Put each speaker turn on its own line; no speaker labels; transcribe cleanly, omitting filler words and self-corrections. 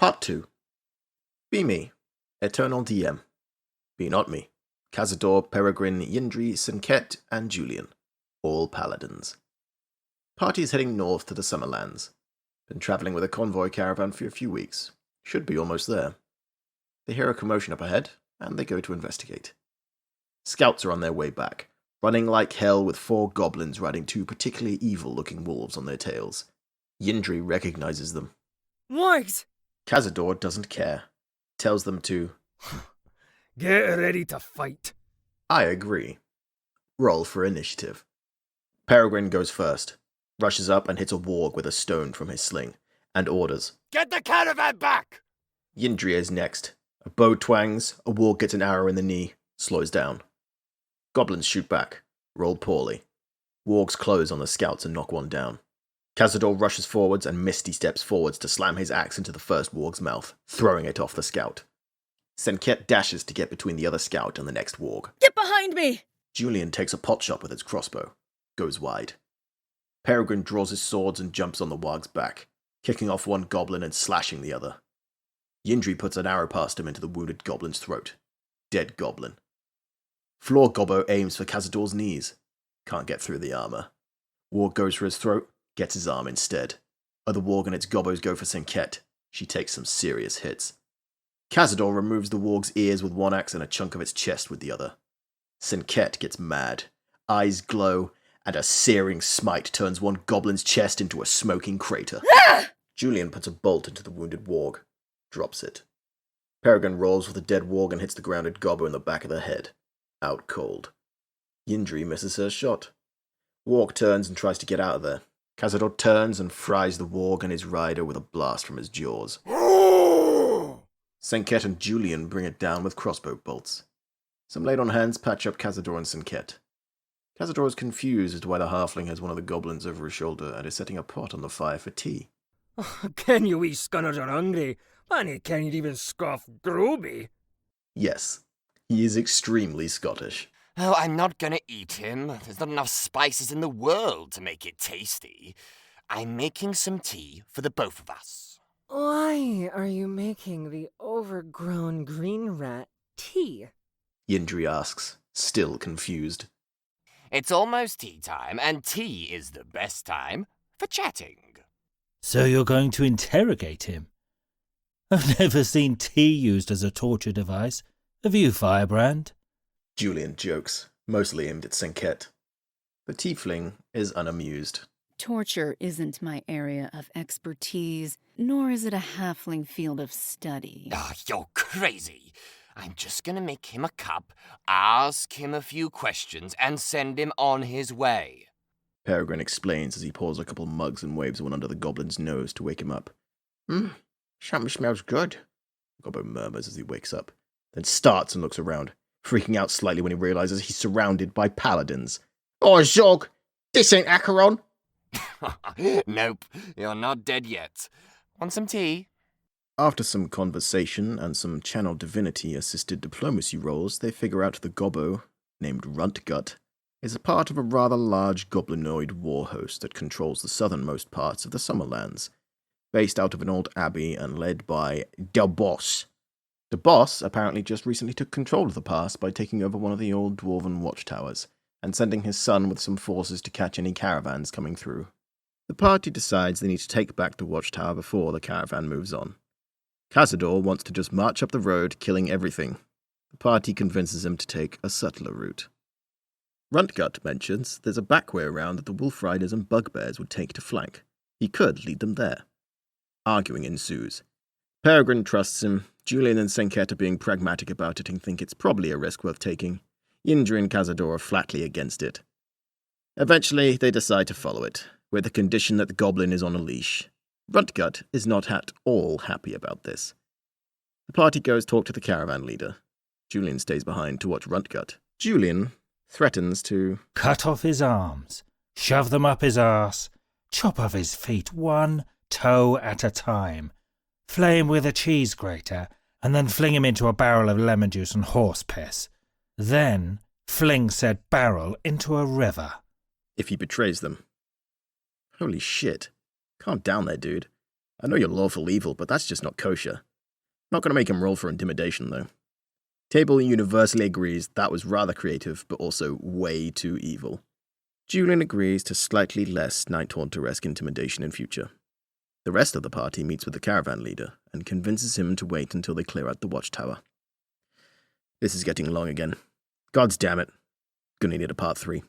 Part 2. Be me, Eternal DM. Be not me, Kazador, Peregrin, Yndri, Senket, and Julian, all paladins. Party is heading north to the Summerlands. Been travelling with a convoy caravan for a few weeks. Should be almost there. They hear a commotion up ahead, and they go to investigate. Scouts are on their way back, running like hell with 4 goblins riding 2 particularly evil-looking wolves on their tails. Yndri recognizes them.
Wargs!
Kazador doesn't care. Tells them to
Get ready to fight.
I agree. Roll for initiative. Peregrin goes first, rushes up and hits a warg with a stone from his sling, and orders,
Get the caravan back!
Yndri is next. A bow twangs, a warg gets an arrow in the knee, slows down. Goblins shoot back, roll poorly. Wargs close on the scouts and knock one down. Kazador rushes forwards and Misty steps forwards to slam his axe into the first warg's mouth, throwing it off the scout. Senket dashes to get between the other scout and the next warg.
Get behind me!
Julian takes a potshot with his crossbow, goes wide. Peregrin draws his swords and jumps on the warg's back, kicking off one goblin and slashing the other. Yndri puts an arrow past him into the wounded goblin's throat. Dead goblin. Floor Gobbo aims for Kazador's knees. Can't get through the armor. Warg goes for his throat, gets his arm instead. Other warg and its gobbos go for Senket. She takes some serious hits. Kazador removes the warg's ears with one axe and a chunk of its chest with the other. Senket gets mad. Eyes glow, and a searing smite turns one goblin's chest into a smoking crater. Julian puts a bolt into the wounded warg. Drops it. Peregrin rolls with the dead warg and hits the grounded gobbo in the back of the head. Out cold. Yndri misses her shot. Warg turns and tries to get out of there. Kazador turns and fries the warg and his rider with a blast from his jaws. Senket and Julian bring it down with crossbow bolts. Some laid-on hands patch up Kazador and Senket. Kazador is confused as to why the halfling has one of the goblins over his shoulder and is setting a pot on the fire for tea.
Ken you wee scunners are hungry, man, you can't even scoff Groby.
Yes, he is extremely Scottish.
Oh, I'm not gonna eat him. There's not enough spices in the world to make it tasty. I'm making some tea for the both of us.
Why are you making the overgrown green rat tea?
Yndri asks, still confused.
It's almost tea time, and tea is the best time for chatting.
So you're going to interrogate him? I've never seen tea used as a torture device. Have you, Firebrand?
Julian jokes, mostly aimed at Senket. The tiefling is unamused.
Torture isn't my area of expertise, nor is it a halfling field of study.
Ah, you're crazy. I'm just gonna make him a cup, ask him a few questions, and send him on his way.
Peregrin explains as he pours a couple mugs and waves one under the goblin's nose to wake him up. Something smells good, Gobbo murmurs as he wakes up, then starts and looks around, freaking out slightly when he realizes he's surrounded by paladins. Oh, Zog! This ain't Acheron!
Nope, you're not dead yet. Want some tea?
After some conversation and some channel divinity-assisted diplomacy rolls, they figure out the gobbo, named Runtgut, is a part of a rather large goblinoid war host that controls the southernmost parts of the Summerlands, based out of an old abbey and led by the Boss. The Boss apparently just recently took control of the pass by taking over one of the old dwarven watchtowers, and sending his son with some forces to catch any caravans coming through. The party decides they need to take back the watchtower before the caravan moves on. Kazador wants to just march up the road, killing everything. The party convinces him to take a subtler route. Runtgut mentions there's a back way around that the wolf riders and bugbears would take to flank. He could lead them there. Arguing ensues. Peregrin trusts him. Julian and Senket are being pragmatic about it and think it's probably a risk worth taking. Yndri and Kazador are flatly against it. Eventually, they decide to follow it, with the condition that the goblin is on a leash. Runtgut is not at all happy about this. The party goes talk to the caravan leader. Julian stays behind to watch Runtgut. Julian threatens to
Cut off his arms, shove them up his arse, chop off his feet 1 toe at a time, flay him with a cheese grater, and then fling him into a barrel of lemon juice and horse piss. Then fling said barrel into a river.
if he betrays them. Holy shit. Calm down there, dude. I know you're lawful evil, but that's just not kosher. Not gonna make him roll for intimidation, though. Table universally agrees that was rather creative, but also way too evil. Julian agrees to slightly less Night Haunter-esque intimidation in future. The rest of the party meets with the caravan leader and convinces him to wait until they clear out the watchtower. This is getting long again. Gods damn it. Gonna need a part 3.